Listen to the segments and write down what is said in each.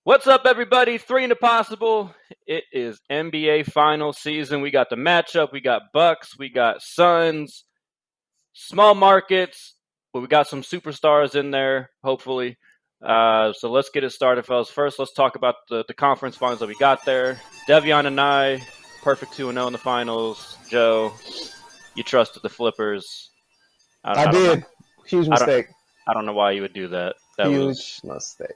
What's up, everybody? Three into possible. It is NBA final season. We got the matchup. We got Bucks. We got Suns. Small markets, but we got some superstars in there, hopefully. So let's get it started, fellas. First, let's talk about the conference finals that we got there. Devion and I, perfect 2-0 in the finals. Joe, you trusted the Flippers. I did. Huge mistake. I don't know why you would do that. Huge mistake.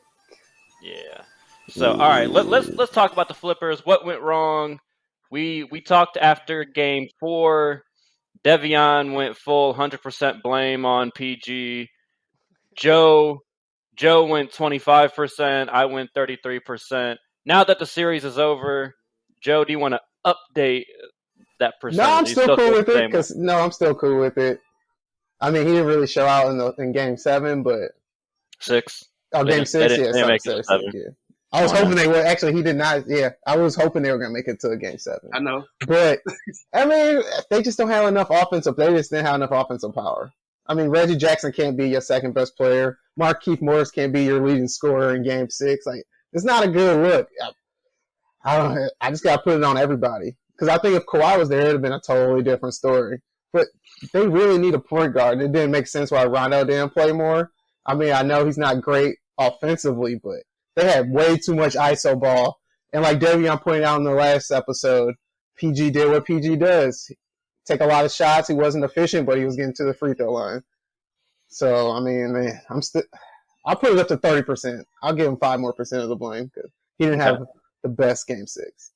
Yeah. So, all right, let's talk about the Flippers. What went wrong? We talked after Game 4. Devion went full 100% blame on PG. Joe went 25%. I went 33%. Now that the series is over, Joe, do you want to update that percentage? No, I'm still cool with it. I'm still cool with it. I mean, he didn't really show out in Game 7, but 6. Oh, Game 6, yeah. I was hoping they would. Actually, he did not. Yeah, I was hoping they were going to make it to a Game 7. I know. But, I mean, they just don't have enough offensive. They just didn't have enough offensive power. I mean, Reggie Jackson can't be your second best player. Markieff Morris can't be your leading scorer in Game 6. Like, it's not a good look. I just got to put it on everybody. Because I think if Kawhi was there, it would have been a totally different story. But they really need a point guard. It didn't make sense why Rondo didn't play more. I mean, I know he's not great offensively, but they had way too much ISO ball. And like Devion pointed out in the last episode, PG did what PG does. Take a lot of shots. He wasn't efficient, but he was getting to the free throw line. So, I mean, man, I'll put it up to 30%. I'll give him 5% more of the blame because he didn't have the best Game 6.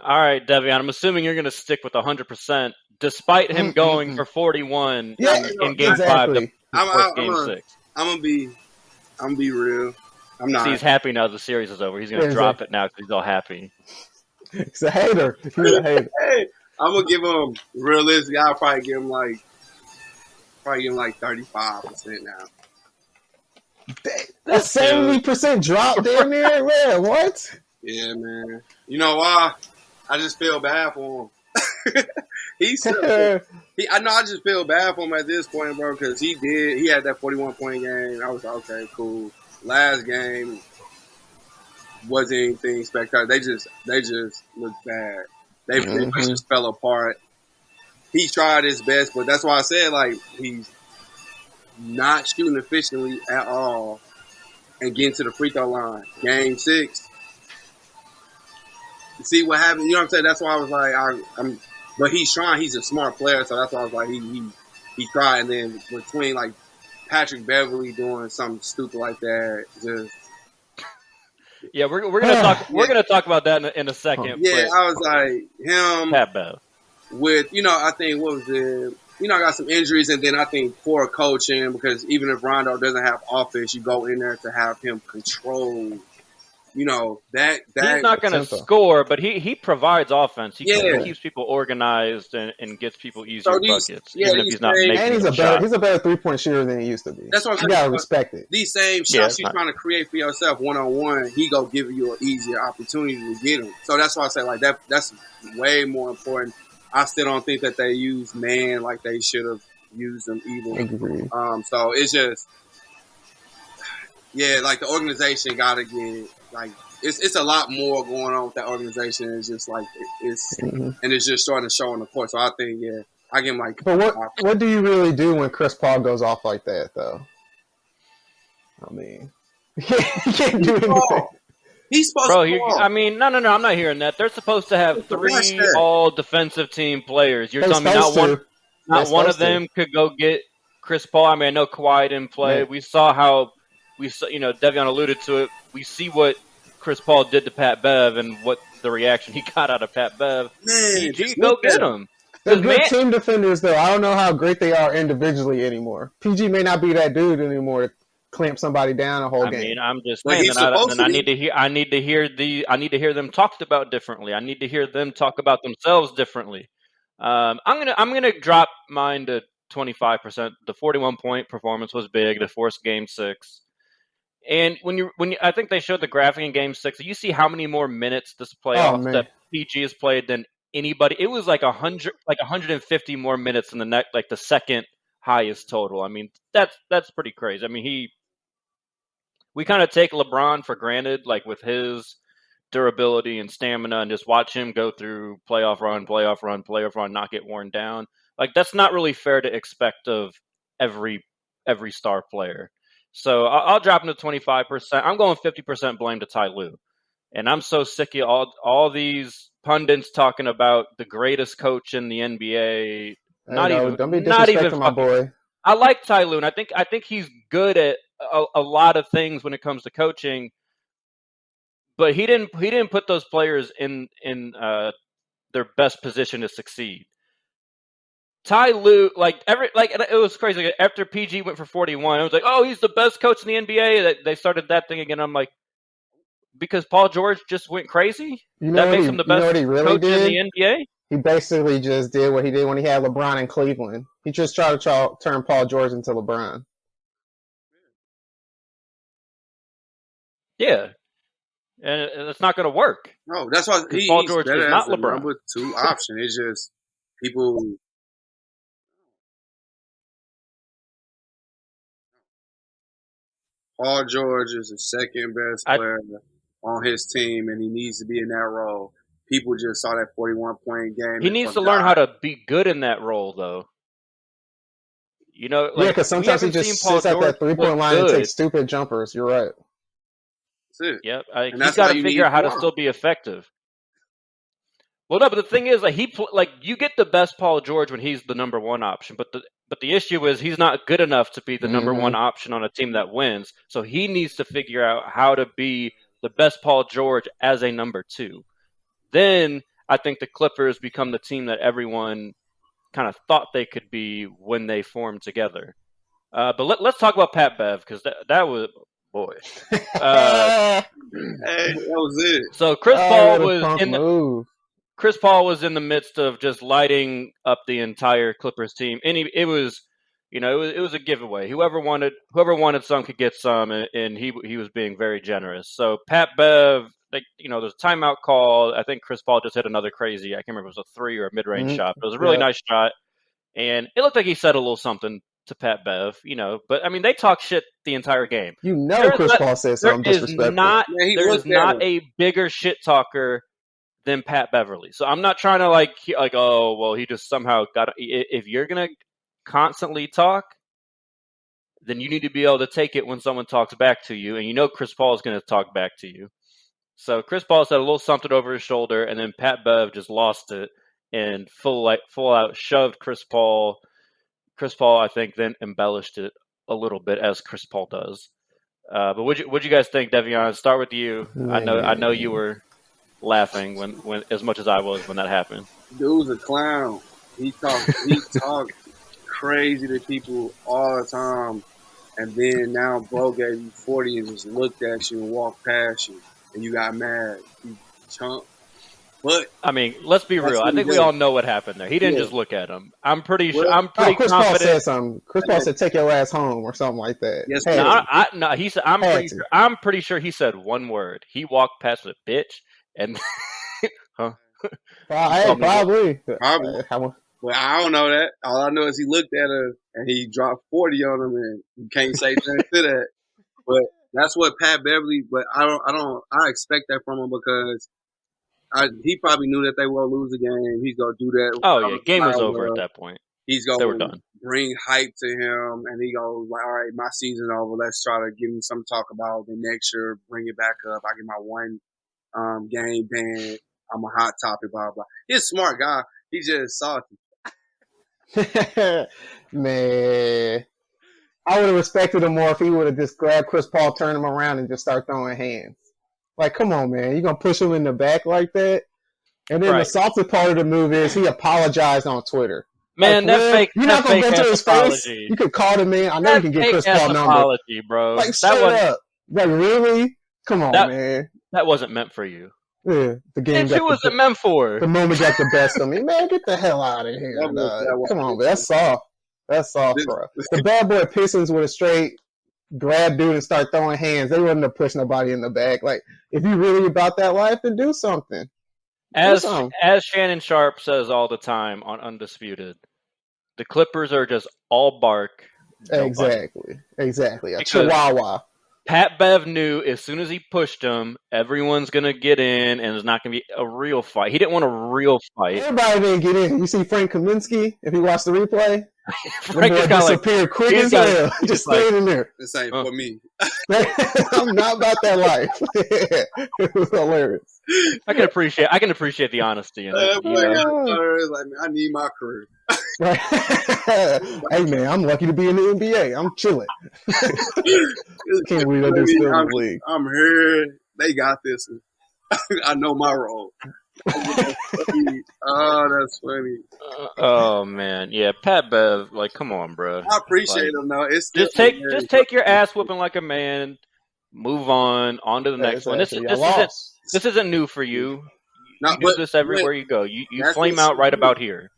All right, Devion, I'm assuming you're going to stick with 100%, despite him going for 41 in Game 5 to Game 6. I'm gonna be real. I'm not. See, he's happy now the series is over. He's going to drop it now because he's all happy. He's a hater. He's a hater. Hey, I'm going to give him realistic. I'll probably give him like 35% now. That's 70% drop damn near, man. What? Yeah, man. You know why? I just feel bad for him. I just feel bad for him at this point, bro, because he had that 41-point game. I was like, okay, cool. Last game wasn't anything spectacular. They just looked bad. They just fell apart. He tried his best, but that's why I said, like, he's not shooting efficiently at all and getting to the free throw line. Game 6. See what happened? You know what I'm saying? That's why I was like, but he's trying. He's a smart player, so that's why I was like, he tried. And then between like Patrick Beverly doing something stupid like that, just we're gonna talk. We're gonna talk about that in a second. Yeah, I was like him Pat Bev with I think what was it? I got some injuries, and then I think poor coaching because even if Rondo doesn't have offense, you go in there to have him control. That he's not going to score, but he provides offense. He keeps people organized and gets people easier buckets, even if he's not making. And he's a better 3-point shooter than he used to be. That's what you gotta respect it. These same shots you're trying to create for yourself 1-on-1, he go give you an easier opportunity to get them. So that's why I say like that. That's way more important. I still don't think that they use man like they should have used them either. So it's just. Yeah, like the organization got to get like it's a lot more going on with that organization. It's just like and it's just starting to show on the court. So I think I give him like. But what do you really do when Chris Paul goes off like that though? I mean, he can't do anything. He's supposed to. I mean, no, I'm not hearing that. They're supposed to have 3 all defensive team players. You're telling me not one of them could go get Chris Paul. I mean, I know Kawhi didn't play. Man. We saw how. Devion alluded to it. We see what Chris Paul did to Pat Bev and what the reaction he got out of Pat Bev. Man, PG, go get him. They're good team defenders, though. I don't know how great they are individually anymore. PG may not be that dude anymore to clamp somebody down a whole game. I mean, I'm just saying that I need to hear them talked about differently. I need to hear them talk about themselves differently. I'm gonna drop mine to 25%. The 41-point performance was big. The forced Game 6. And when you, I think they showed the graphic in Game 6. You see how many more minutes this playoff that PG has played than anybody. It was like 150 more minutes than the second highest total. I mean, that's pretty crazy. I mean, we kind of take LeBron for granted, like with his durability and stamina, and just watch him go through playoff run, not get worn down. Like that's not really fair to expect of every star player. So I'll drop him to 25%. I'm going 50% blame to Ty Lue. And I'm so sick of all these pundits talking about the greatest coach in the NBA. Don't be disrespecting my boy. I like Ty Lue, and I think he's good at a lot of things when it comes to coaching. But he didn't put those players in their best position to succeed. Ty Lue, it was crazy. After PG went for 41, it was like, oh, he's the best coach in the NBA. They started that thing again. I'm like, because Paul George just went crazy? That makes him the best coach in the NBA? He basically just did what he did when he had LeBron in Cleveland. He just tried to turn Paul George into LeBron. Yeah. And it's not going to work. No, that's why Paul George is not LeBron. Number 2 option. It's just people. Paul George is the second best player on his team, and he needs to be in that role. People just saw that 41-point game. He needs to learn how to be good in that role, though. You know, yeah, because sometimes he just sits at that 3-point line and takes stupid jumpers. You're right. That's it. Yep, he's got to figure out how to still be effective. Well, no, but the thing is, you get the best Paul George when he's the number 1 option, but the issue is he's not good enough to be the number 1 option on a team that wins. So he needs to figure out how to be the best Paul George as a number 2. Then I think the Clippers become the team that everyone kind of thought they could be when they formed together. But let's talk about Pat Bev, because that was boy. Hey, that was it. So Chris Paul was in the midst of just lighting up the entire Clippers team, and it was a giveaway. Whoever wanted some could get some, and he was being very generous. So Pat Bev, there's a timeout call. I think Chris Paul just hit another crazy. I can't remember if it was a 3 or a mid-range shot. But it was a really nice shot, and it looked like he said a little something to Pat Bev. But I mean, they talk shit the entire game. Chris Paul says something disrespectful. There is not a bigger shit talker than Pat Beverly. So I'm not trying to oh well, he just somehow got. If you're gonna constantly talk, then you need to be able to take it when someone talks back to you, and Chris Paul is going to talk back to you. So Chris Paul said a little something over his shoulder, and then Pat Bev just lost it and full out shoved Chris Paul. Chris Paul, I think, then embellished it a little bit, as Chris Paul does. But what'd you guys think, Devion? Start with you. I know you were laughing when as much as I was when that happened. Dude's a clown. He talked crazy to people all the time, and then now bro gave you 40 and just looked at you and walked past you, and you got mad. You chump. But I mean, let's be real. I think we all know what happened there. He didn't just look at him. I'm pretty Chris confident. Paul said something. Chris Paul said, "Take your ass home" or something like that. Yes, no. He said, I'm pretty sure he said one word. He walked past the bitch, and probably. Well, I don't know that. All I know is he looked at her and he dropped 40 on him, and you can't say nothing to that. But that's what Pat Beverly. But I expect that from him because he probably knew that they will lose the game. He's gonna do that. Oh yeah, game was over at that point. He's gonna bring hype to him, and he goes like, "All right, my season's over. Let's try to give him some talk about the next year. Bring it back up. I get my one game ban. I'm a hot topic. Blah blah." He's a smart guy. He just salty. Man, I would have respected him more if he would have just grabbed Chris Paul, turned him around, and just start throwing hands. Like, come on, man. You're going to push him in the back like that? And then the salty part of the move is he apologized on Twitter. Man, that's fake. You're not going to go to his face? You could call the man. I know you can get Chris Paul number. Apology, bro. Like, shut up. Like, really? Come on, man. That wasn't meant for you. Yeah, the game. And who was it meant for? The moment got the best of me. Man, get the hell out of here. Come on, man. That's soft. That's soft, bro. The bad boy Pistons would have straight grab dude and start throwing hands. They wouldn't have pushed nobody in the back. Like, if you really about that life, then do something. As Shannon Sharp says all the time on Undisputed, the Clippers are just all bark. Exactly. A chihuahua. Pat Bev knew as soon as he pushed him, everyone's gonna get in, and it's not gonna be a real fight. He didn't want a real fight. Everybody didn't get in. You see Frank Kaminsky, if you watch the replay, Frank the boy disappeared quick as hell. Just standing there. This ain't for me. I'm not about that life. It was hilarious. I can appreciate the honesty in it. Like, I need my career. Right. Hey man, I'm lucky to be in the NBA. I'm chilling. Can't believe that dude's still in the league. I'm here. They got this. I know my role. Oh, that's funny. Oh man, yeah, Pat Bev, like, come on, bro. I appreciate him though. It's just take your ass whooping like a man. Move on to the next one. This isn't new for you. You do this everywhere you go. You flame out right about here.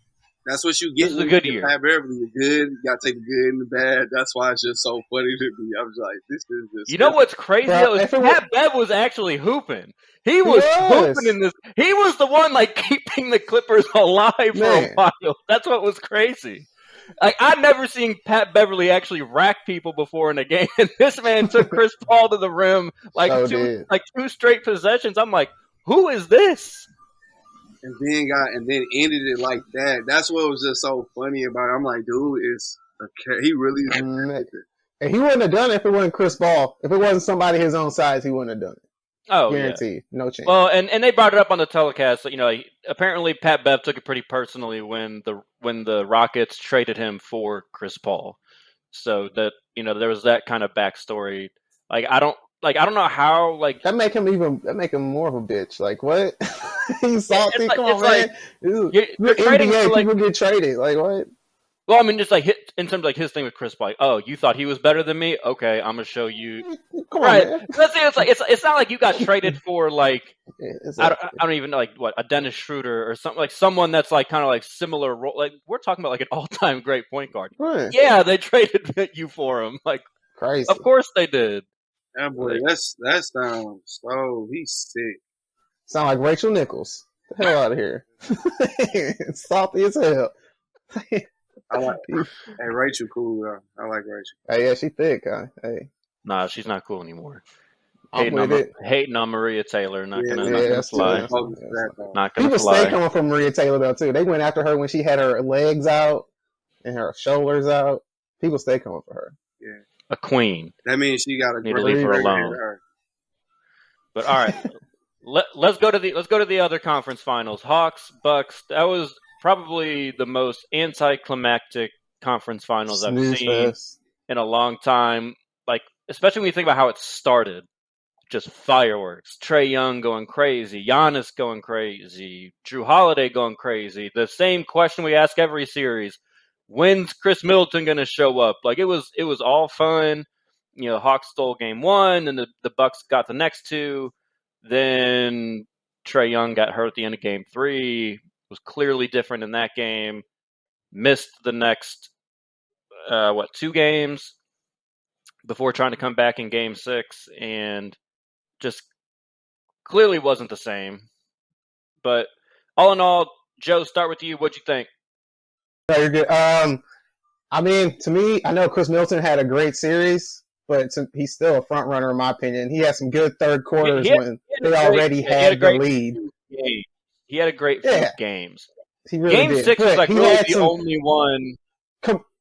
That's what you get. This is a good year. Pat Beverly, you're good. You gotta take the good and the bad. That's why it's just so funny to me. I was like, this is just. You know what's crazy though? Is Pat Bev was actually hooping. He was hooping in this. He was the one like keeping the Clippers alive for a while. That's what was crazy. Like, I'd never seen Pat Beverly actually rack people before in a game. And this man took Chris Paul to the rim two straight possessions. I'm like, who is this? And then ended it like that. That's what was just so funny about it. I'm like, dude, he really is. And he wouldn't have done it if it wasn't Chris Paul. If it wasn't somebody his own size, he wouldn't have done it. Oh, guaranteed, no chance. Well, and they brought it up on the telecast. You know, apparently Pat Bev took it pretty personally when the Rockets traded him for Chris Paul. So that there was that kind of backstory. I don't know how that make him more of a bitch. Like what? He's salty. Come on, man. You're NBA people get traded. Like what? Well, I mean, just like in terms of his thing with Chris Paul. Like, oh, you thought he was better than me? Okay, I'm gonna show you. Come on, man. It's not like you got traded for I don't even know what a Dennis Schroeder or something, like someone that's like kind of like similar role. Like we're talking about like an all-time great point guard. Right. Yeah, they traded you for him. Like crazy. Of course they did. That boy, that sounds so. He's sick. Sound like Rachel Nichols. Get the hell out of here. Salty as hell. Hey, Rachel, cool though. I like Rachel. Hey, yeah, she thick, huh? Hey. Nah, she's not cool anymore. Hating on Maria Taylor. Not gonna fly. Not gonna People fly. stay coming from Maria Taylor though too. They went after her when she had her legs out and her shoulders out. People stay coming for her. Yeah. A queen. That means she got need to leave her alone. But all right, let's go to the other conference finals. Hawks, Bucks. That was probably the most anticlimactic conference finals I've seen in a long time. Like, especially when you think about how it started, just fireworks. Trae Young going crazy, Giannis going crazy, Jrue Holiday going crazy. The same question we ask every series. When's Chris Middleton going to show up? Like, it was all fun. Hawks stole game one, and the Bucks got the next two. Then Trae Young got hurt at the end of game three. Was clearly different in that game. Missed the next, 2 games before trying to come back in game 6, and just clearly wasn't the same. But all in all, Joe, start with you. What'd you think? No, you're good. I mean, to me, I know Chris Middleton had a great series, but he's still a front runner in my opinion. He had some good third quarters when they already had the lead. He had a great few games. He really game did. 6 was like really the only one.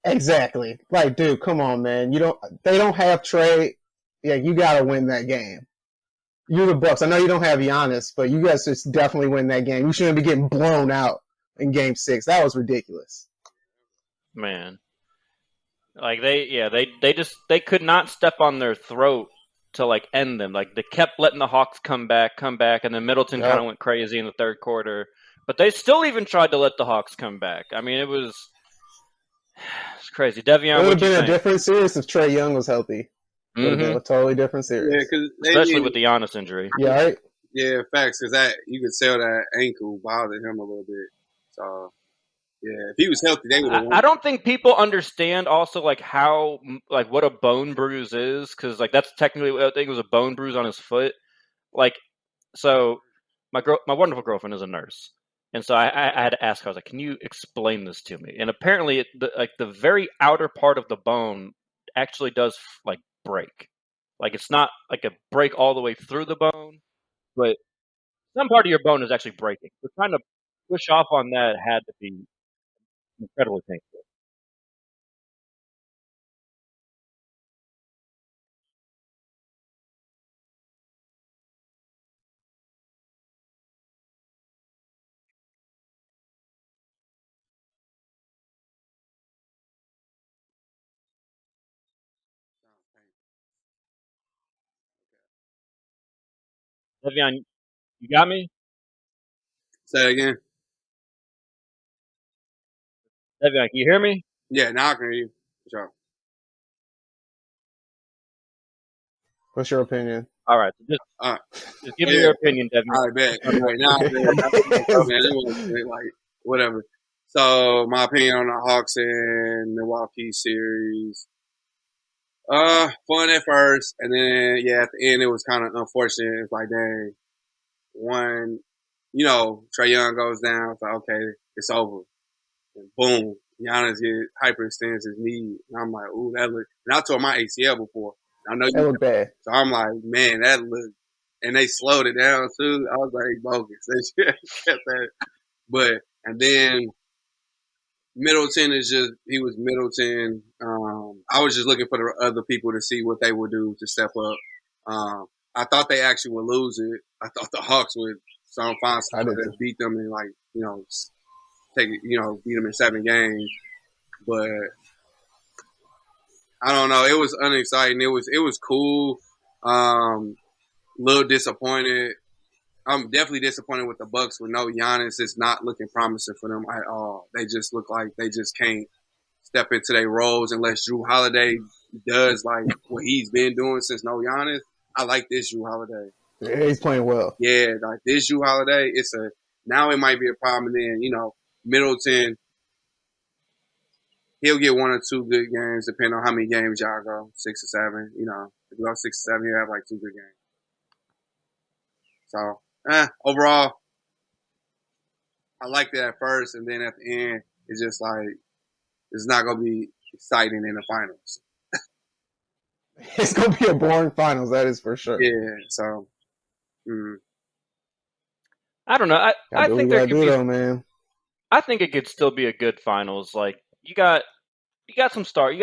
Exactly. Like, dude, come on, man. They don't have Trae. Yeah, you got to win that game. You're the Bucks. I know you don't have Giannis, but you guys just definitely win that game. You shouldn't be getting blown out in game 6. That was ridiculous. Man. Like they could not step on their throat to like end them. Like they kept letting the Hawks come back, and then Middleton kind of went crazy in the third quarter. But they still even tried to let the Hawks come back. I mean, it's crazy. Devion, it would have been a different series if Trae Young was healthy. It would have been a totally different series. Yeah, especially with the Giannis injury. Yeah, right? Yeah, facts. Because you could tell that ankle bothered him a little bit. So, yeah, if he was healthy, they would have won. I don't think people understand also like how like what a bone bruise is, because like that's technically I think it was a bone bruise on his foot. Like, so my wonderful girlfriend is a nurse, and so I had to ask her. I was like, "Can you explain this to me?" And apparently, the very outer part of the bone actually does like break. Like it's not like a break all the way through the bone, but some part of your bone is actually breaking. So trying to push off on that had to be incredibly painful. Le'Veon, you got me? Say it again. Le'Veon, can you hear me? Yeah, now I can hear you. Sure. What's your opinion? All right, so just give me your opinion, Devin. All right, bet. All right, now like whatever. So my opinion on the Hawks and Milwaukee series. Fun at first, and then at the end it was kind of unfortunate. It's like, dang, one, Trae Young goes down. It's like, okay, it's over. And boom, Giannis hyperextends his knee, and I'm like, ooh, that look. And I tore my ACL before. I know that looked bad. So I'm like, man, that look. And they slowed it down too. I was like, bogus. They kept that. But and then Middleton he was Middleton. I was just looking for the other people to see what they would do to step up. I thought they actually would lose it. I thought the Hawks would find somebody to beat them and take it, beat them in 7 games. But I don't know. It was unexciting. It was cool. Little disappointed. I'm definitely disappointed with the Bucks with no Giannis. It's not looking promising for them at all. They just look like they just can't step into their roles unless Jrue Holiday does like what he's been doing since no Giannis. I like this Jrue Holiday. Yeah, he's playing well. Yeah, like this Jrue Holiday, now it might be a problem. And then, Middleton, he'll get 1 or 2 good games depending on how many games y'all go, 6 or 7. If you go 6 or 7, you have like 2 good games. So, overall, I liked it at first, and then at the end, it's just like it's not gonna be exciting in the finals. It's gonna be a boring finals, that is for sure. Yeah. So, I don't know. I think there could be, man. I think it could still be a good finals. Like you got some start.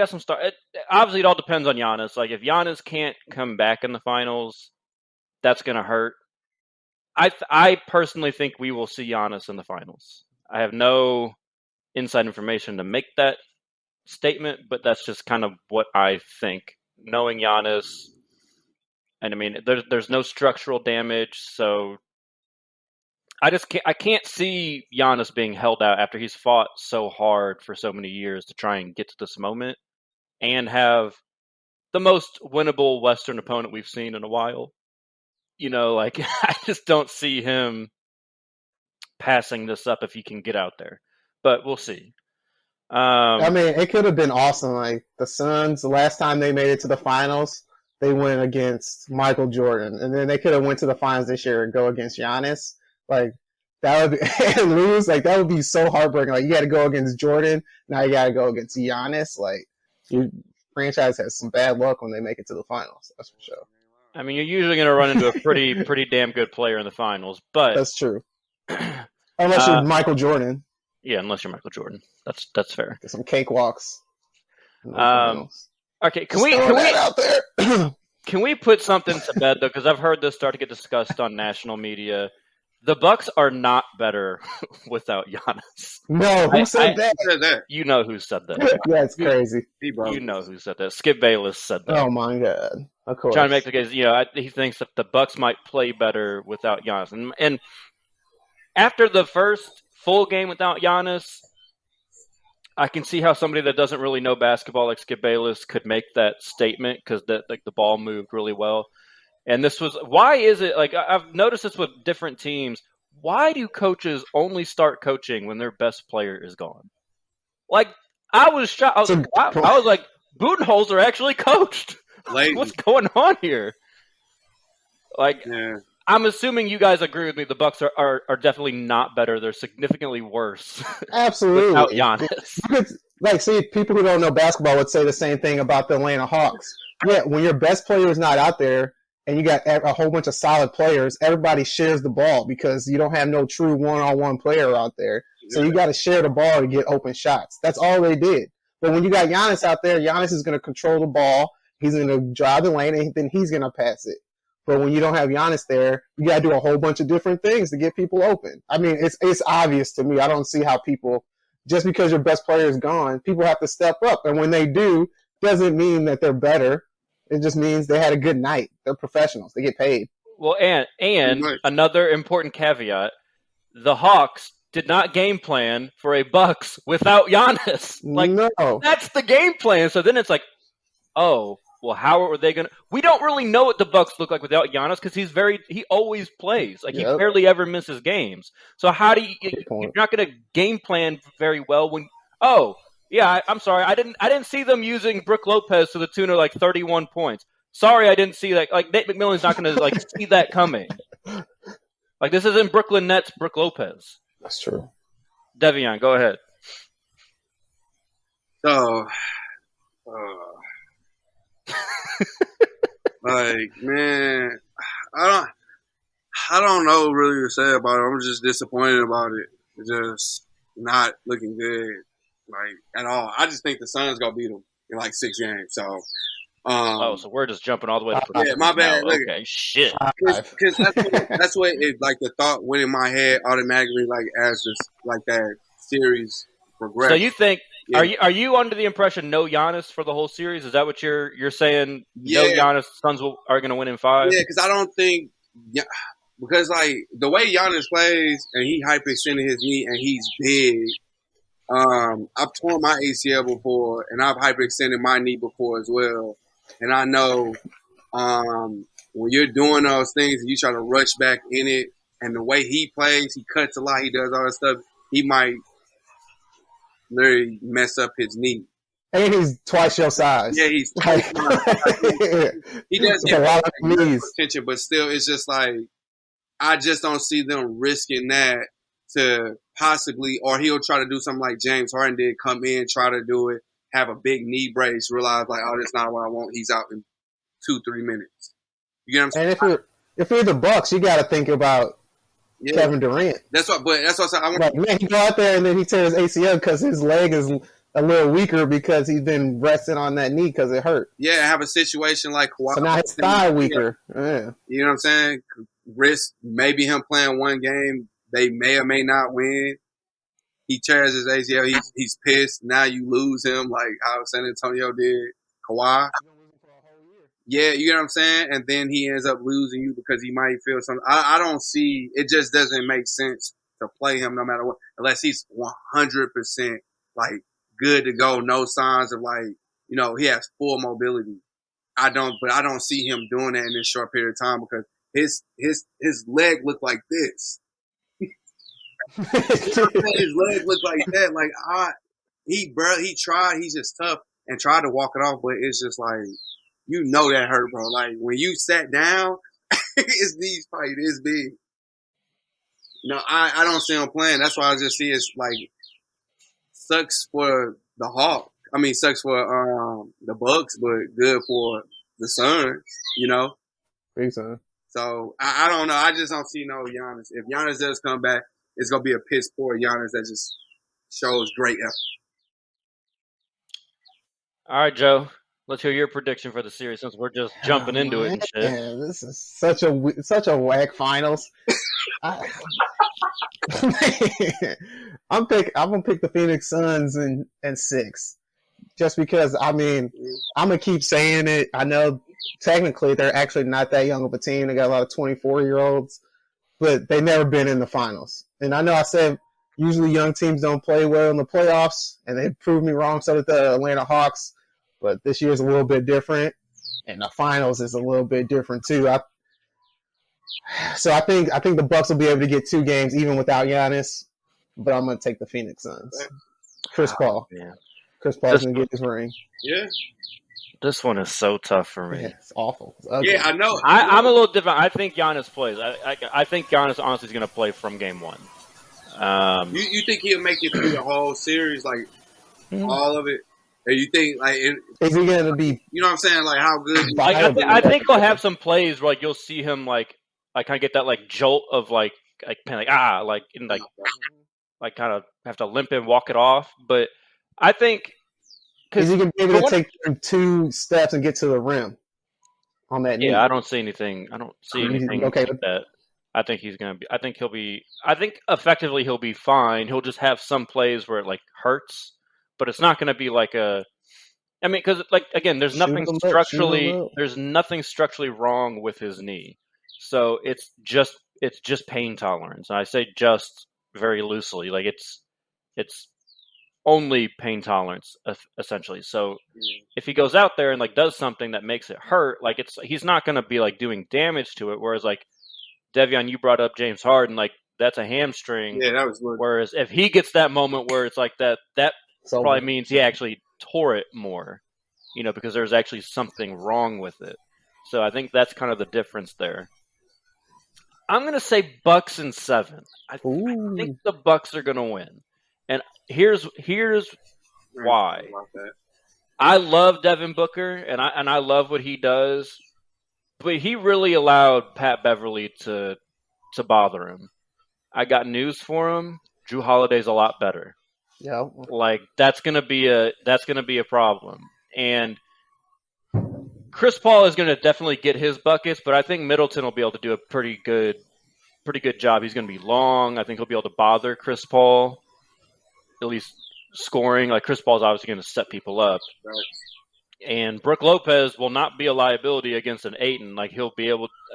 Obviously, it all depends on Giannis. Like if Giannis can't come back in the finals, that's gonna hurt. I personally think we will see Giannis in the finals. I have no inside information to make that statement, but that's just kind of what I think. Knowing Giannis, and I mean, there's no structural damage, so I can't see Giannis being held out after he's fought so hard for so many years to try and get to this moment and have the most winnable Western opponent we've seen in a while. I just don't see him passing this up if he can get out there. But we'll see. I mean, it could have been awesome. Like the Suns, the last time they made it to the finals, they went against Michael Jordan, and then they could have went to the finals this year and go against Giannis. Like that would be and lose. Like that would be so heartbreaking. Like you got to go against Jordan, now you got to go against Giannis. Like your franchise has some bad luck when they make it to the finals. That's for sure. I mean, you're usually going to run into a pretty damn good player in the finals, but that's true. Unless you're Michael Jordan. Yeah, unless you're Michael Jordan, that's fair. Get some cakewalks. Okay, can we put something to bed though? Because I've heard this start to get discussed on national media. The Bucks are not better without Giannis. No, who said that? You know who said that. Yeah, it's crazy. You know who said that. Skip Bayless said that. Oh my god! Of course. Trying to make the case, he thinks that the Bucks might play better without Giannis, and after the first full game without Giannis, I can see how somebody that doesn't really know basketball like Skip Bayless could make that statement because the ball moved really well. And why is it like I've noticed this with different teams? Why do coaches only start coaching when their best player is gone? Like I was shocked. I was like, Budenholzer actually coached. What's going on here? Like, yeah. I'm assuming you guys agree with me. The Bucks are definitely not better. They're significantly worse. Absolutely. Without Giannis. See, people who don't know basketball would say the same thing about the Atlanta Hawks. Yeah, when your best player is not out there and you got a whole bunch of solid players, everybody shares the ball because you don't have no true one-on-one player out there. So you got to share the ball to get open shots. That's all they did. But when you got Giannis out there, Giannis is going to control the ball. He's going to drive the lane, and then he's going to pass it. But when you don't have Giannis there, you got to do a whole bunch of different things to get people open. I mean, it's obvious to me. I don't see how people, just because your best player is gone, people have to step up. And when they do, doesn't mean that they're better. It just means they had a good night. They're professionals. They get paid. Well, and another important caveat, the Hawks did not game plan for a Bucks without Giannis. Like, no. That's the game plan. So then it's like, oh, well, how are they going to – we don't really know what the Bucks look like without Giannis because he always plays. Like, he barely ever misses games. So how do you – you're not going to game plan very well when – oh, yeah, I'm sorry. I didn't see them using Brook Lopez to the tune of, like, 31 points. Sorry I didn't see that. Like, Nate McMillan's not going to, like, see that coming. Like, this isn't Brooklyn Nets Brook Lopez. That's true. Devion, go ahead. So, like, man, I don't know really to say about it. I'm just disappointed about it. It's just not looking good, like, at all. I just think the Suns gonna beat them in like 6 games. So, so we're just jumping all the way to yeah, my bad. Now. Okay, shit. Because that's what it, like, the thought went in my head automatically, like, as this, like, that series progressed. So you think? Yeah. Are you under the impression no Giannis for the whole series? Is that what you're saying? Yeah. No Giannis, Suns are going to win in 5? Yeah, because I don't think because like the way Giannis plays and he hyperextended his knee and he's big. I've torn my ACL before and I've hyperextended my knee before as well. And I know when you're doing those things and you try to rush back in it, and the way he plays, he cuts a lot, he does all that stuff, he might literally mess up his knee. And he's twice your size. Yeah, he's twice my size. He does get a lot of knees. Attention, but still, it's just like, I just don't see them risking that to possibly, or he'll try to do something like James Harden did, come in, try to do it, have a big knee brace, realize like, oh, that's not what I want. He's out in 2-3 minutes. You get what I'm saying? And if you're the Bucks, you got to think about Kevin Durant. That's what I'm saying. Like, man, he go out there and then he tears ACL because his leg is a little weaker because he's been resting on that knee because it hurt. Yeah, have a situation like Kawhi. So now his thigh weaker. Yeah. You know what I'm saying? Risk maybe him playing one game. They may or may not win. He tears his ACL. He's pissed. Now you lose him like how San Antonio did Kawhi. Yeah, you know what I'm saying? And then he ends up losing you because he might feel something. I don't see – it just doesn't make sense to play him no matter what, unless he's 100% like good to go, no signs of like, you know, he has full mobility. I don't see him doing that in this short period of time because his leg looked like this. His leg looked like that. Like, he tried, he's just tough and tried to walk it off, but it's just like, you know that hurt, bro. Like, when you sat down, his knees probably this big. No, I don't see him playing. That's why I just see it's like, sucks for the Hawks. I mean, sucks for the Bucks, but good for the Suns, you know? Big Sun. So, I don't know. I just don't see no Giannis. If Giannis does come back, it's going to be a piss poor Giannis that just shows great effort. All right, Joe. Let's hear your prediction for the series since we're just jumping into it and shit. Yeah, this is such a whack finals. I'm gonna pick the Phoenix Suns in 6, just because. I mean, I'm gonna keep saying it. I know technically they're actually not that young of a team. They got a lot of 24-year-olds, but they've never been in the finals. And I know I said usually young teams don't play well in the playoffs, and they proved me wrong. So did the Atlanta Hawks. But this year's a little bit different, and the finals is a little bit different too. So I think the Bucks will be able to get 2 games even without Giannis, but I'm going to take the Phoenix Suns. Chris Paul. Yeah. Chris Paul's going to get his ring. Yeah. This one is so tough for me. Yeah, it's awful. It's yeah, I know. I'm a little different. I think Giannis plays. I think Giannis honestly is going to play from game 1. You think he'll make it through the whole series, like all of it? And you think like is he going to be? You know what I'm saying? Like how good? I think he'll have some plays where like you'll see him like kind of get that like jolt of like kind of like kind of have to limp and walk it off. But I think is he going to be able to take 2 steps and get to the rim on that knee? Yeah, I don't see anything. I don't see anything like that. I think he's going to be. I think he'll be. I think effectively he'll be fine. He'll just have some plays where it like hurts, but it's not going to be like a. I mean, because like again, there's nothing structurally wrong with his knee, so it's just pain tolerance. And I say just very loosely, like it's only pain tolerance essentially. So if he goes out there and like does something that makes it hurt, like he's not going to be like doing damage to it. Whereas like Devion, you brought up James Harden, like that's a hamstring. Yeah, that was good. Whereas if he gets that moment where it's like that probably means he actually tore it more, because there's actually something wrong with it. So I think that's kind of the difference there. I'm going to say Bucks in 7. I think the Bucks are going to win. And here's why. I love Devin Booker and I love what he does, but he really allowed Pat Beverly to bother him. I got news for him. Jrue Holiday's a lot better. Yeah. Like that's gonna be a problem. And Chris Paul is gonna definitely get his buckets, but I think Middleton will be able to do a pretty good job. He's gonna be long. I think he'll be able to bother Chris Paul, at least scoring. Like Chris Paul's obviously gonna set people up. And Brook Lopez will not be a liability against an Ayton. Like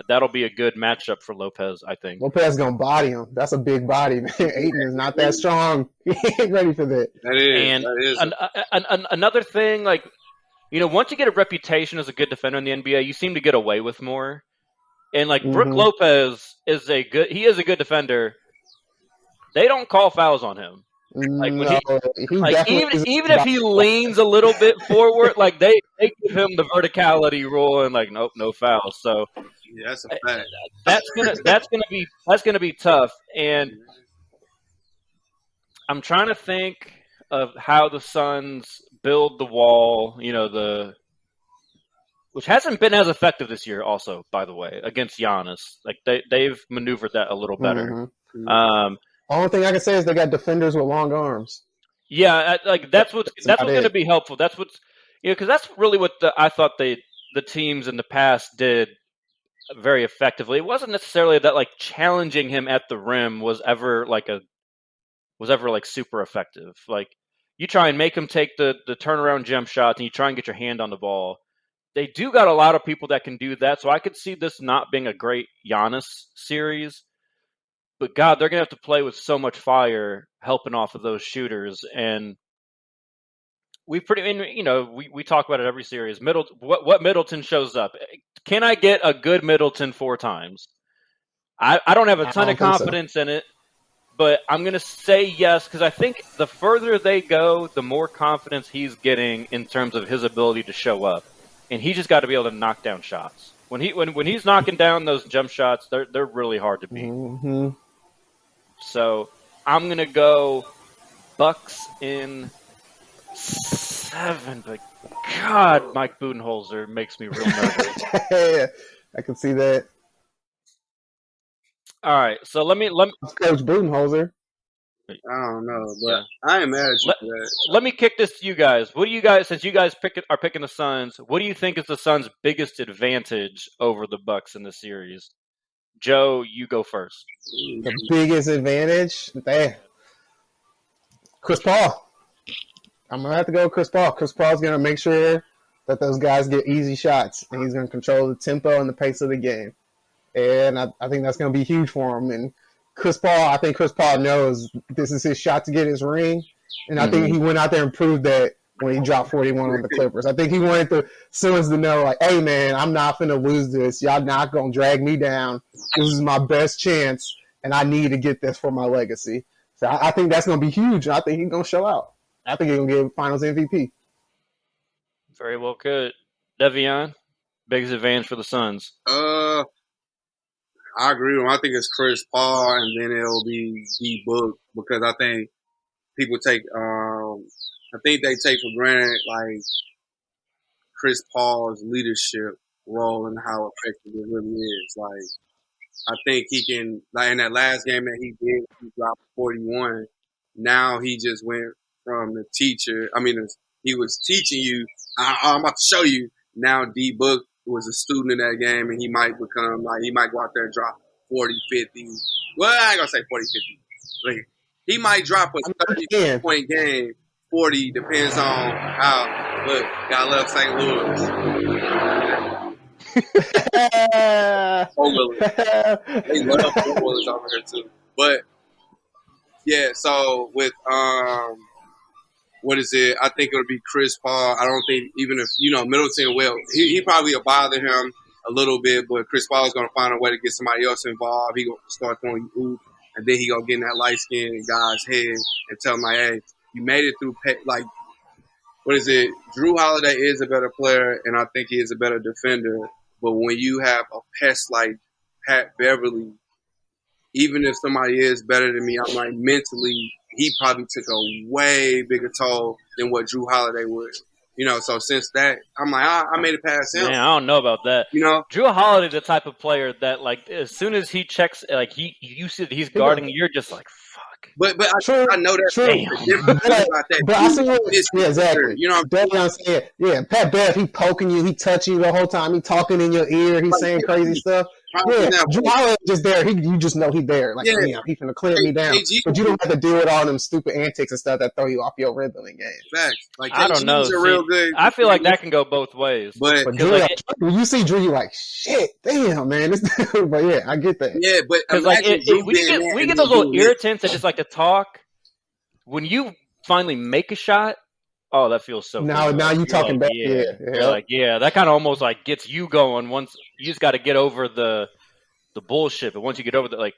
that'll be a good matchup for Lopez, I think. Lopez is gonna body him. That's a big body, man. Ayton is not that strong. He ain't ready for that. And another thing, like once you get a reputation as a good defender in the NBA, you seem to get away with more. And like Brook Lopez is a good defender. They don't call fouls on him. Like when even if he leans a little bit forward, like they give him the verticality rule and like nope, no foul. So yeah, that's a fact. That's gonna be tough. And I'm trying to think of how the Suns build the wall. Which hasn't been as effective this year. Also, by the way, against Giannis, like they've maneuvered that a little better. Only thing I can say is they got defenders with long arms. Yeah, like that's what's going to be helpful. That's what's because that's really what I thought the teams in the past did very effectively. It wasn't necessarily that like challenging him at the rim was ever super effective. Like you try and make him take the turnaround jump shots and you try and get your hand on the ball. They do got a lot of people that can do that, so I could see this not being a great Giannis series. But God, they're gonna have to play with so much fire, helping off of those shooters, and we talk about it every series. What Middleton shows up? Can I get a good Middleton 4 times? I don't have a ton of confidence in it, but I'm gonna say yes because I think the further they go, the more confidence he's getting in terms of his ability to show up, and he just got to be able to knock down shots. When he's knocking down those jump shots, they're really hard to beat. Mm-hmm. So I'm gonna go Bucks in 7, but God, Mike Budenholzer makes me real nervous. Yeah, I can see that. All right, so let me Coach Budenholzer. I don't know, but I ain't mad at you for that. Let me kick this to you guys. What do you guys, since you guys are picking the Suns, what do you think is the Suns' biggest advantage over the Bucks in the series? Joe, you go first. The biggest advantage? Chris Paul. I'm going to have to go with Chris Paul. Chris Paul's going to make sure that those guys get easy shots, and he's going to control the tempo and the pace of the game. And I think that's going to be huge for him. And I think Chris Paul knows this is his shot to get his ring. And I think he went out there and proved that when he dropped 41 on the Clippers. I think he wanted the Suns to know, like, hey, man, I'm not going to lose this. Y'all not going to drag me down. This is my best chance, and I need to get this for my legacy. So I think that's going to be huge, and I think he's going to show out. I think he's going to get Finals MVP. Very well could. Devion, biggest advantage for the Suns. I agree with him. I think it's Chris Paul, and then it'll be D-Book, because I think people take I think they take for granted like Chris Paul's leadership role and how effective it really is. Like, I think he can, like in that last game that he did, he dropped 41. Now he just went from the teacher. I mean, he was teaching you. I'm about to show you. Now D Book was a student in that game, and he might become like he might go out there and drop 40, 50. Well, I ain't gonna say 40, 50. Like, he might drop a 30-point game. 40 depends on how. Look, gotta love St. Louis. They love Oilers over here too. But yeah, so with what is it? I think it'll be Chris Paul. I don't think even if Middleton will, he probably will bother him a little bit, but Chris Paul is gonna find a way to get somebody else involved. He gonna start throwing you oop, and then he gonna get in that light skinned guy's head and tell him like, hey, you made it through like. What is it? Drew Holiday is a better player, and I think he is a better defender. But when you have a pest like Pat Beverly, even if somebody is better than me, I'm like mentally, he probably took a way bigger toll than what Drew Holiday would. So since that, I'm like, I made it past him. Man, I don't know about that. Drew Holiday, the type of player that, like, as soon as he checks, like, you see that he's guarding, you're just like, fuck. But I know that. But I see what exactly. That's what I'm saying. Yeah, Pat Bev, he poking you, he touching you the whole time, he talking in your ear, he's saying crazy stuff. Yeah, Drew Holiday just there. You just know he's there. Like, damn, he's gonna clear me down. But you don't have to deal with all them stupid antics and stuff that throw you off your rhythm in games. Facts. Like, I don't know. Real good. I feel like that can go both ways. But Drew, when you see Drew, you're like, shit, damn, man. But yeah, I get that. Yeah, but because like we get those little irritants that just like to talk. When you finally make a shot, oh, that feels so good. Now you talking back. You're like, that kind of almost like gets you going. Once you just got to get over the bullshit, but once you get over like,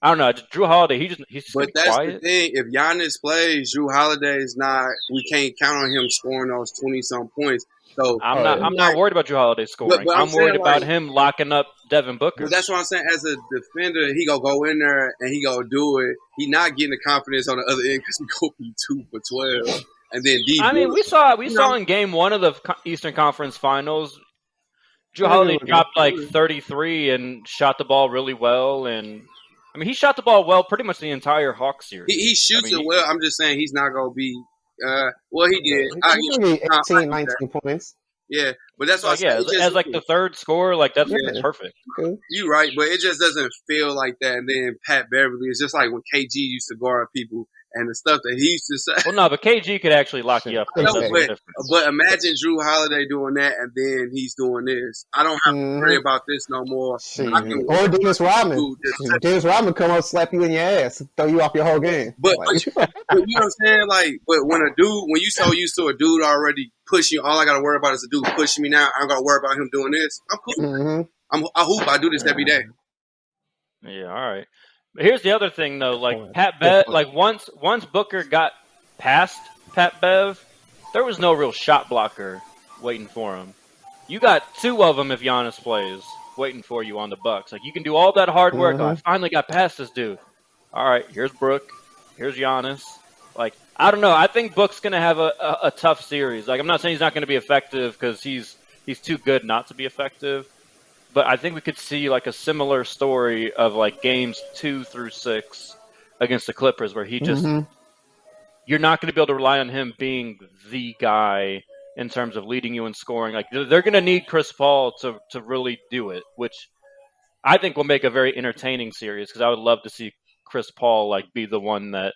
I don't know, Drew Holiday, he's but that's quiet. The thing. If Giannis plays, Drew Holiday is not. We can't count on him scoring those 20-some points. So I'm not worried about Drew Holiday scoring. But I'm worried about him locking up Devin Booker. But that's what I'm saying. As a defender, he gonna go in there and he gonna do it. He not getting the confidence on the other end because he go be 2 for 12. And then we saw in game 1 of the Eastern Conference Finals, Drew Holiday dropped like 33 and shot the ball really well. And I mean, he shot the ball well pretty much the entire Hawks series. He shoots it well. I'm just saying he's not gonna be. Well, he did. He gave 18, 19 points. Yeah, but that's why as like the third scorer, like that's perfect. You're right, but it just doesn't feel like that. And then Pat Beverly is just like when KG used to guard people. And the stuff that he used to say. Well, no, but KG could actually lock you up. But imagine Drew Holiday doing that, and then he's doing this. I don't have to worry about this no more. Or Dennis Rodman. Dennis Rodman come up, slap you in your ass, throw you off your whole game. But you know what I'm saying? Like, but when you so used to a dude already pushing you, all I got to worry about is a dude pushing me now. I don't got to worry about him doing this. I'm cool. I hoop. I do this every day. Yeah, all right. Here's the other thing, though. Like Pat Bev, like once Booker got past Pat Bev, there was no real shot blocker waiting for him. You got 2 of them if Giannis plays waiting for you on the Bucks. Like you can do all that hard work. I finally got past this dude. All right, here's Brook. Here's Giannis. Like I don't know. I think Book's gonna have a tough series. Like I'm not saying he's not gonna be effective because he's too good not to be effective. But I think we could see like a similar story of like games 2 through 6 against the Clippers where he just you're not going to be able to rely on him being the guy in terms of leading you in scoring. Like they're going to need Chris Paul to really do it, which I think will make a very entertaining series because I would love to see Chris Paul like be the one that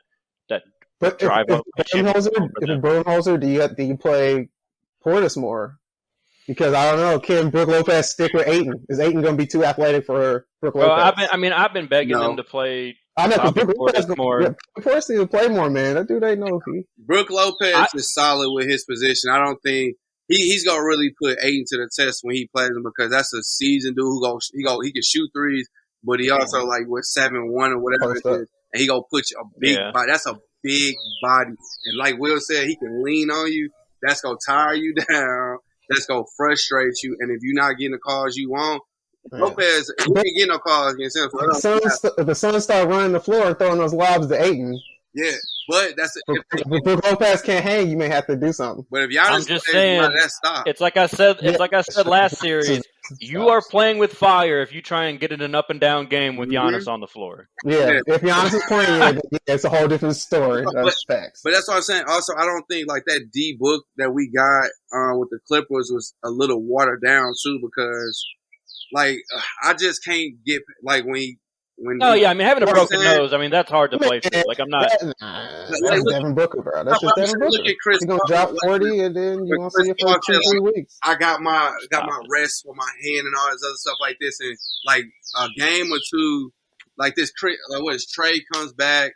drive up. If Budenholzer, do you play Portis more? Because I don't know, can Brook Lopez stick with Ayton? Is Ayton going to be too athletic for Brook Lopez? I've been begging him to play. I know because Brook Lopez more. Portis needs to play more, man. That dude ain't no he. Brook Lopez is solid with his position. I don't think he's going to really put Ayton to the test when he plays him because that's a seasoned dude he can shoot threes, but he also like with 7-1 or whatever it is, and he gonna put you a big body. That's a big body, and like Will said, he can lean on you. That's gonna tire you down. That's going to frustrate you. And if you're not getting the calls you want, Lopez, you ain't getting no calls against him. If the Suns start running the floor and throwing those lobs to Ayton, Yeah, but that's if Brook Lopez can't hang, you may have to do something. But if Giannis I'm just saying, that stop. It's like I said. It's like I said last series. You are playing with fire if you try and get in an up and down game with Giannis on the floor. Yeah, if Giannis is playing, it's a whole different story. That's facts. But that's what I'm saying. Also, I don't think like that D book that we got with the Clippers was a little watered down too, because like I just can't get like having a broken nose. I mean, that's hard to play through. Like I'm not. That's Devin Booker, bro. That's just Devin Booker. He's gonna drop 40, and then you won't see it for 2-3 weeks. I got my rest for my hand and all this other stuff like this, and like a game or two, like this. Trey comes back,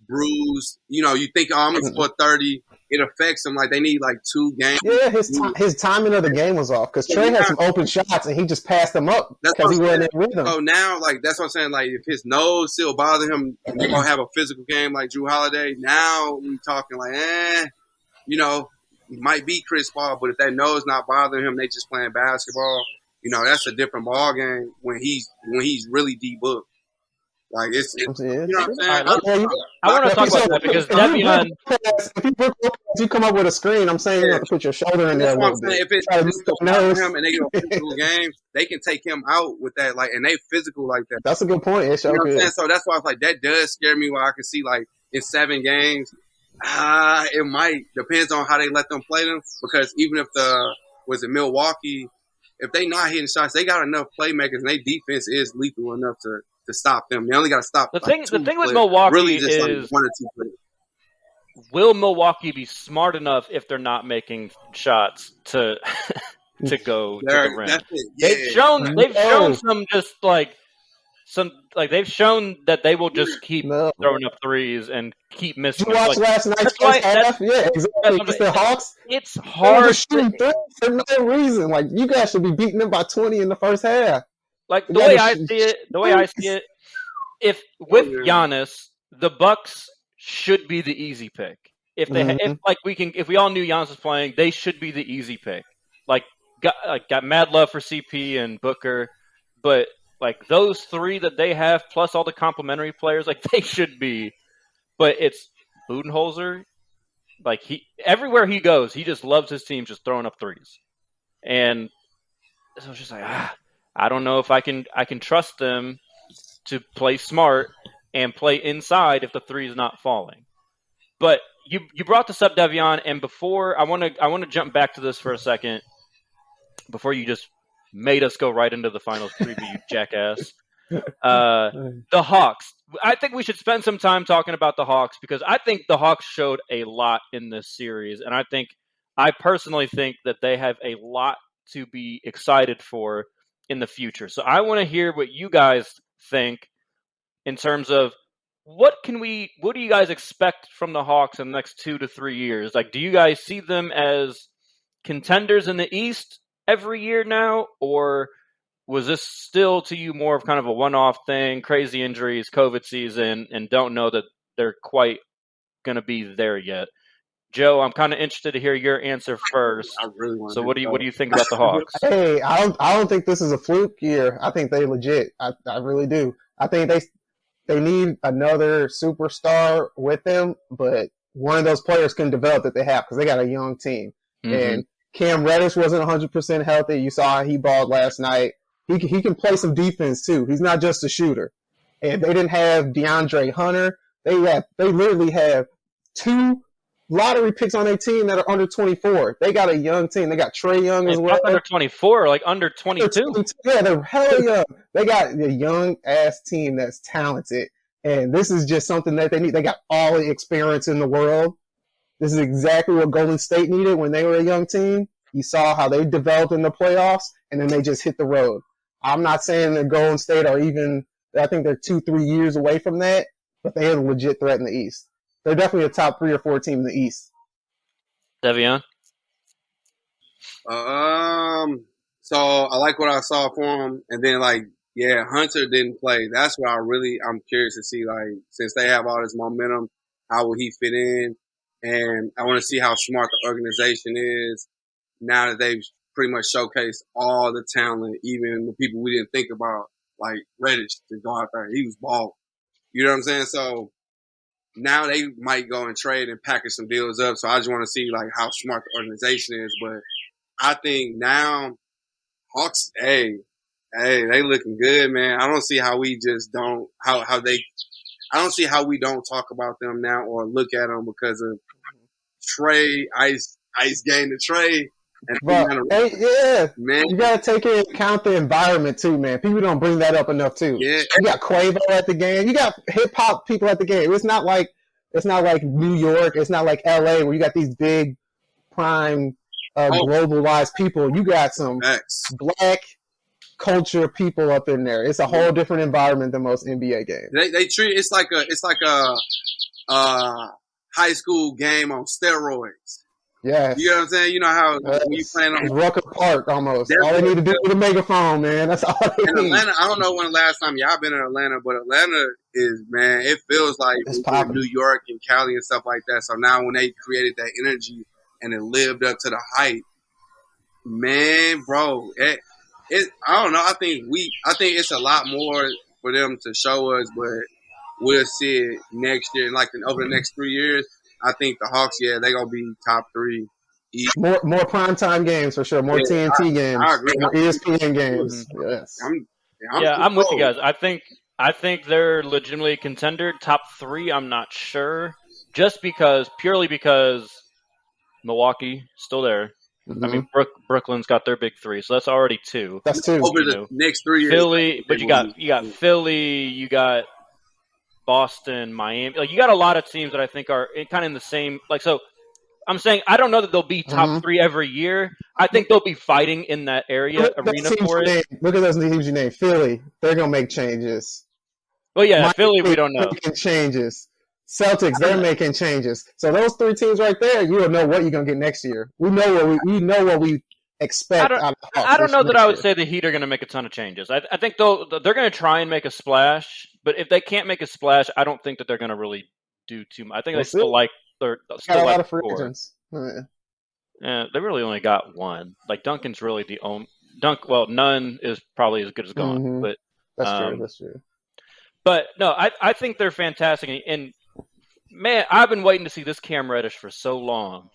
bruised. You think, oh, I'm gonna score 30. It affects him. Like they need like 2 games. Yeah, his timing of the game was off because Trey had some open shots and he just passed them up because he wasn't in rhythm. So now, like that's what I'm saying. Like if his nose still bothering him, and they're gonna have a physical game like Jrue Holiday. Now we talking like, he might beat Chris Paul, but if that nose not bothering him, they just playing basketball. That's a different ball game when he's really D-booked. Like it's you know what I'm saying? I want to talk about that because Devion. If you come up with a screen, I'm saying you have to put your shoulder in there a little bit. If it's him and they get a physical game, they can take him out with that, like, and they physical like that. That's a good point. It's you know what I'm saying? So that's why I was like, that does scare me. Where I can see like in 7 games, it might depends on how they let them play them. Because even if Milwaukee, if they not hitting shots, they got enough playmakers and their defense is lethal enough to stop them. They only got to stop. The thing with Milwaukee really just is like 1 or 2 players. Will Milwaukee be smart enough if they're not making shots to go to the rim? Yeah. They've shown they've shown that they will just keep throwing up threes and keep missing. Did you watch last night's first half? Yeah, exactly. It's the Hawks. It's hard shooting threes for no reason. Like you guys should be beating them by 20 in the first half. Like the way I see it, if with Giannis, the Bucks should be the easy pick. If we all knew Giannis was playing, they should be the easy pick. Got mad love for CP and Booker, but like those 3 that they have plus all the complementary players, like they should be. But it's Budenholzer. Like everywhere he goes, he just loves his team just throwing up threes, and so it's just like I don't know if I can trust them to play smart and play inside if the 3 is not falling. But you brought this up, Devion, and before I want to jump back to this for a second before you just made us go right into the finals preview, you jackass. The Hawks. I think we should spend some time talking about the Hawks because I think the Hawks showed a lot in this series, and I personally think that they have a lot to be excited for in the future. So I want to hear what you guys think in terms of what do you guys expect from the Hawks in the next 2 to 3 years? Like, do you guys see them as contenders in the East every year now, or was this still to you more of kind of a one-off thing, crazy injuries, COVID season, and don't know that they're quite going to be there yet? Joe, I'm kind of interested to hear your answer first. I really want. So, what do you think about the Hawks? Hey, I don't think this is a fluke year. I think they legit. I really do. I think they need another superstar with them, but one of those players can develop that they have because they got a young team. Mm-hmm. And Cam Reddish wasn't 100% healthy. You saw how he balled last night. He can play some defense too. He's not just a shooter. And they didn't have DeAndre Hunter. They literally have 2 lottery picks on their team that are under 24. They got a young team. They got Trae Young as well. Under 24, like under 22. Yeah, they're hella young. They got a young-ass team that's talented. And this is just something that they need. They got all the experience in the world. This is exactly what Golden State needed when they were a young team. You saw how they developed in the playoffs, and then they just hit the road. I'm not saying that Golden State are even – I think they're 2-3 years away from that, but they are a legit threat in the East. They're definitely a top 3 or 4 team in the East. Devion? So I like what I saw for him. And then, Hunter didn't play. That's what I'm curious to see. Like, since they have all this momentum, how will he fit in? And I want to see how smart the organization is now that they've pretty much showcased all the talent, even the people we didn't think about, like Reddish, to go out there. He was bald. You know what I'm saying? So now they might go and trade and package some deals up. So I just want to see like how smart the organization is. But I think now Hawks, hey, they looking good, man. I don't see how we just don't how they. I don't see how we don't talk about them now or look at them because of Trey, Ice game to Trey. And man, you gotta take into account the environment too, man. People don't bring that up enough too. Yeah, you got Quavo at the game. You got hip hop people at the game. It's not like New York. It's not like LA where you got these big prime globalized people. You got some black culture people up in there. It's a whole different environment than most NBA games. They treat it's like a high school game on steroids. Yeah, you know what I'm saying. You know how when you playing on Rucker Park almost. All they need to do is a megaphone, man. That's all they need. Atlanta, I don't know when the last time y'all been in Atlanta, but Atlanta is, man, it feels like New York and Cali and stuff like that. So now when they created that energy and it lived up to the hype, man, bro, I don't know. I think it's a lot more for them to show us, but we'll see it next year and over the next 3 years. I think the Hawks, they're gonna be top 3. More primetime games for sure. More TNT games. I agree. More ESPN games. Mm-hmm. Yes. I'm with you guys. I think they're legitimately a contender. Top 3, I'm not sure. Just purely because Milwaukee still there. Mm-hmm. I mean, Brooklyn's got their big 3, so that's already 2. That's 2 over the next 3 years. Philly, but you got Philly, you got Boston, Miami. Like, you got a lot of teams that I think are kind of in the same. Like, so I'm saying I don't know that they'll be top 3 every year. I think they'll be fighting in that arena for it. Look at those teams you named. Philly, they're gonna make changes. Well, yeah, Miami, Philly, we don't know. Making changes. Celtics, they're making changes. So those 3 teams right there, you will know what you're gonna get next year. We know what we expect. I don't know that I would say the Heat are going to make a ton of changes. I think they're going to try and make a splash, but if they can't make a splash, I don't think that they're going to really do too much. I think they still like their got a lot of free agents. Yeah, they really only got one. Like Duncan's really the only none is probably as good as gone. Mm-hmm. But that's true. But no, I think they're fantastic. And man, I've been waiting to see this Cam Reddish for so long,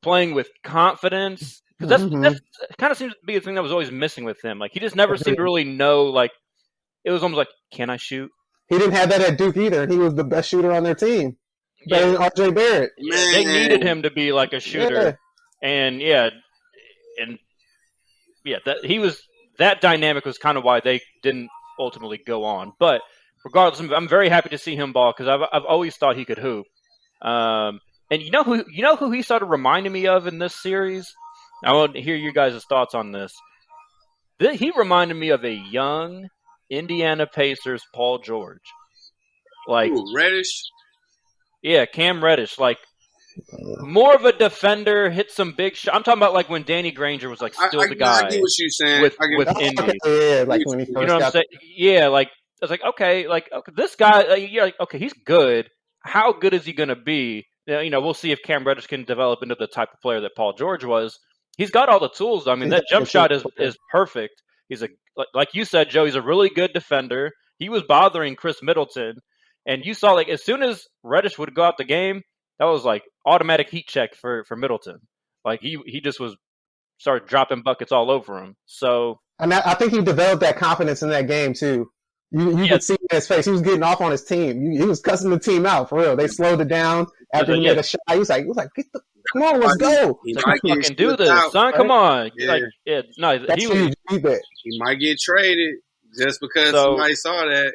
playing with confidence. Because that kind of seems to be the thing that was always missing with him. Like, he just never seemed to really know, like, it was almost like, can I shoot? He didn't have that at Duke either. He was the best shooter on their team. Better than RJ Barrett. Man. They needed him to be like a shooter. Yeah. And that dynamic was kind of why they didn't ultimately go on. But regardless, I'm very happy to see him ball because I've always thought he could hoop. And you know who he started reminding me of in this series? I want to hear you guys' thoughts on this. He reminded me of a young Indiana Pacers Paul George. Like Reddish? Yeah, Cam Reddish. Like, more of a defender, hit some big shots. I'm talking about like when Danny Granger was like still the guy. I get what you're saying. With Indy. Yeah, like when he first what I'm saying? Yeah, like, I was like, okay, this guy, you're like, okay, he's good. How good is he going to be? We'll see if Cam Reddish can develop into the type of player that Paul George was. He's got all the tools. I mean, that jump shot is perfect. He's like you said, Joe. He's a really good defender. He was bothering Chris Middleton, and you saw like as soon as Reddish would go out the game, that was like automatic heat check for Middleton. Like he just started dropping buckets all over him. So, and I think he developed that confidence in that game too. You could see in his face. He was getting off on his team. He was cussing the team out for real. They slowed it down after he made a shot. He was like, come on, let's go. He might fucking do this, son. Right? Come on. Yeah. He might get traded just because somebody saw that.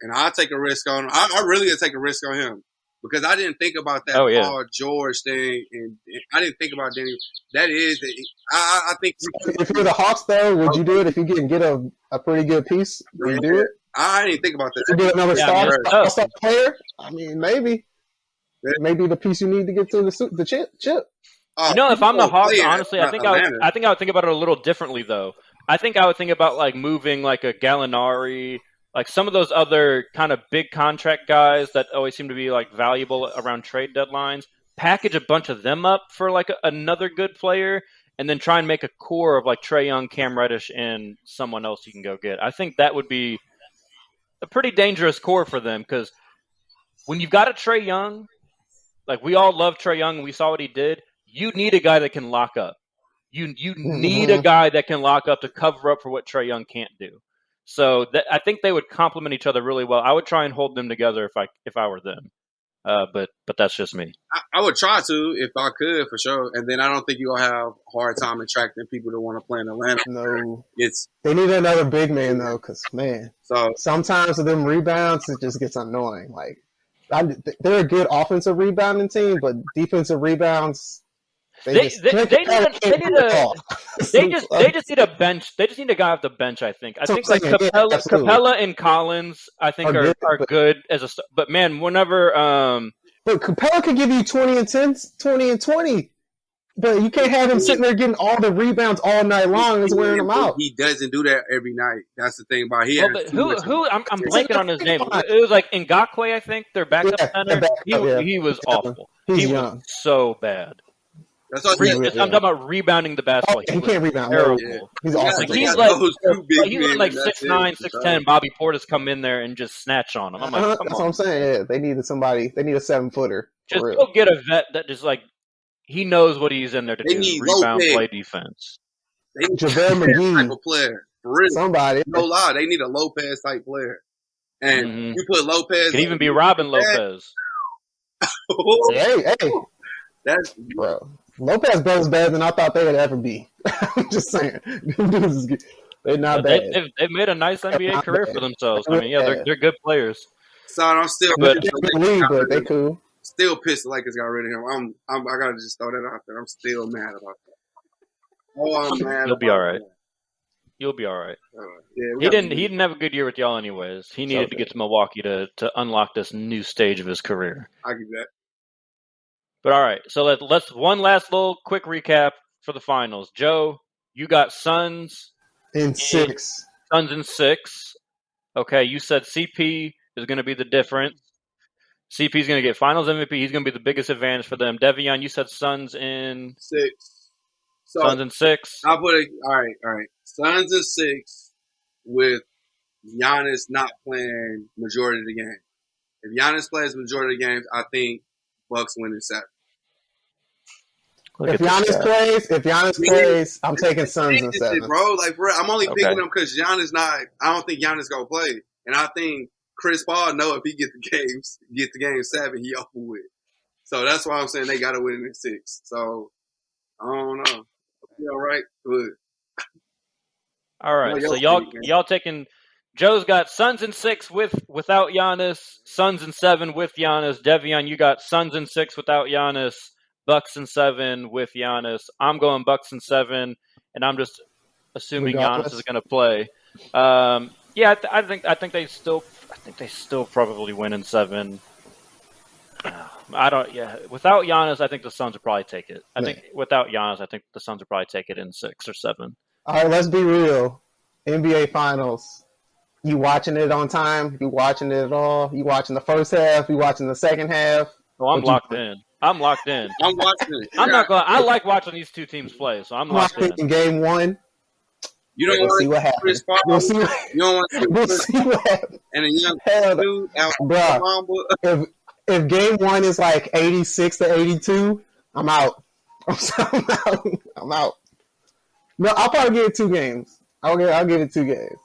And I'll take a risk on him. I really would take a risk on him because I didn't think about that Paul George thing. And I didn't think about Danny. That is, I think. If you're the Hawks, though, would you do it if you can get a pretty good piece? Would you do it? I didn't think about that. You get another star player? I mean, maybe. Maybe the piece you need to get to the chip. If I'm the Hawks, honestly, I think I would think about it a little differently, though. I think I would think about like moving like a Gallinari, like some of those other kind of big contract guys that always seem to be like valuable around trade deadlines. Package a bunch of them up for like another good player, and then try and make a core of like Trae Young, Cam Reddish, and someone else you can go get. I think that would be a pretty dangerous core for them because when you've got a Trae Young, like we all love Trae Young and we saw what he did, you need a guy that can lock up. You need a guy that can lock up to cover up for what Trae Young can't do. So I think they would complement each other really well. I would try and hold them together if I were them. But that's just me. I would try to if I could for sure, and then I don't think you're gonna have a hard time attracting people to want to play in Atlanta. No, they need another big man though, because man, so sometimes with them rebounds, it just gets annoying. Like they're a good offensive rebounding team, but defensive rebounds. They just need a bench. They just need a guy off the bench. I think like Capella and Collins. I think are good as a. But man, whenever but Capella could give you 20 and 10, 20 and 20. But you can't have him sitting there getting all the rebounds all night long and wearing them out. He doesn't do that every night. That's the thing about him. I'm blanking on his name. It was like Ngakwe, I think. Their backup center. He was awful. He was so bad. That's all I'm talking about rebounding the basketball. He can't rebound. Terrible. Yeah. He's awesome. He's like 6'9", 6'10". Bobby Portis come in there and just snatch on him. I'm like, that's what I'm saying. Yeah, they needed somebody. They need a 7-footer. Just go get a vet that just like he knows what he's in there to do. Rebound, play defense. They need JaVale McGee type of player. For real. Somebody. No lie, they need a Lopez type player. And you put Lopez. Could even be Robin Lopez. hey, that's bro. Lopez is better than I thought they would ever be. I'm just saying. They're not bad. They've made a nice NBA career for themselves. I mean, yeah, they're good players. Son, I'm still but they cool. Still pissed the Lakers got rid of him. I gotta just throw that out there. I'm still mad about that. Oh, I'm mad. You'll be all right. You'll be all right. He didn't have a good year with y'all anyways. He needed to get to Milwaukee to unlock this new stage of his career. I give that. But all right, so let's one last little quick recap for the finals. Joe, you got Suns in 6. Suns in 6. Okay, you said CP is going to be the difference. CP is going to get Finals MVP. He's going to be the biggest advantage for them. Devion, you said Suns in 6. So Suns in 6. I'll put it. All right. Suns in 6 with Giannis not playing majority of the game. If Giannis plays majority of the games, I think Bucks win in 7. If Giannis plays, I'm taking Suns in 7. Bro, like, bro, I'm only picking them because Giannis not. I don't think Giannis gonna play, and I think Chris Paul know if he get the game 7, he over with. So that's why I'm saying they gotta win in 6. So I don't know. All right, good. All right, so y'all taking. Joe's got Suns in 6 without Giannis, Suns in 7 with Giannis. Devion, you got Suns in 6 without Giannis, Bucks in 7 with Giannis. I'm going Bucks in 7, and I'm just assuming Giannis is going to play. Yeah, I think they still probably win in 7. Without Giannis, I think the Suns would probably take it. I think without Giannis, I think the Suns would probably take it in 6 or 7. All right, let's be real. NBA Finals. You watching it on time? You watching it at all? You watching the first half? You watching the second half? Oh, I'm locked in. I'm watching it. I'm not going. I like watching these two teams play, so I'm locked in. Game 1. You don't want to see what happens. We'll see what happens. And a young dude out, bro. If game 1 is like 86 to 82, I'm out. I'm out. No, I'll probably give it 2 games. I'll give it 2 games.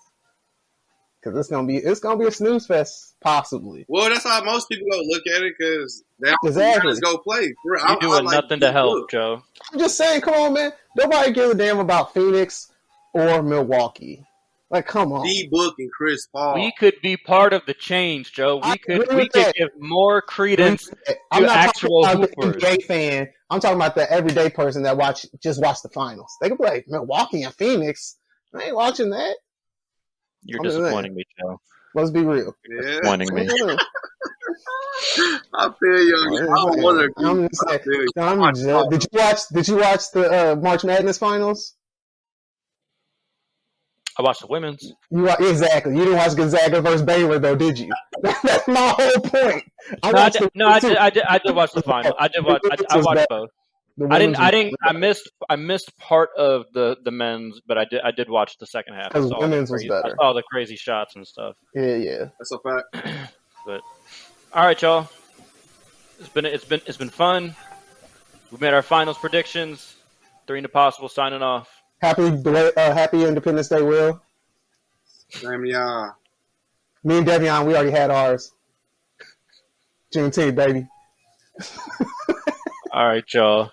Because it's gonna be a snooze fest, possibly. Well, that's how most people go look at it, because they exactly go play. You're doing nothing to help, Joe. I'm just saying, come on, man. Nobody gives a damn about Phoenix or Milwaukee. Like, come on. D-Book and Chris Paul. We could be part of the change, Joe. We could give more credence to actual hoopers. I'm not talking about the NBA fan. I'm talking about the everyday person that just watch the finals. They could be like, Milwaukee and Phoenix. I ain't watching that. You're disappointing me, Joe. Let's be real. Yeah. Disappointing me. I feel you. Did you watch the March Madness finals? I watched the women's. Exactly. You didn't watch Gonzaga versus Baylor, though, did you? That's my whole point. I did watch the final. I watched both. I missed part of the men's, but I did watch the second half. Because women's was better. I saw the crazy shots and stuff. Yeah. That's a fact. But All right, y'all. It's been fun. We made our finals predictions. 3 into possible signing off. Happy Independence Day, Will. Same y'all. Me and Devion, we already had ours. Juneteenth, baby. All right, y'all.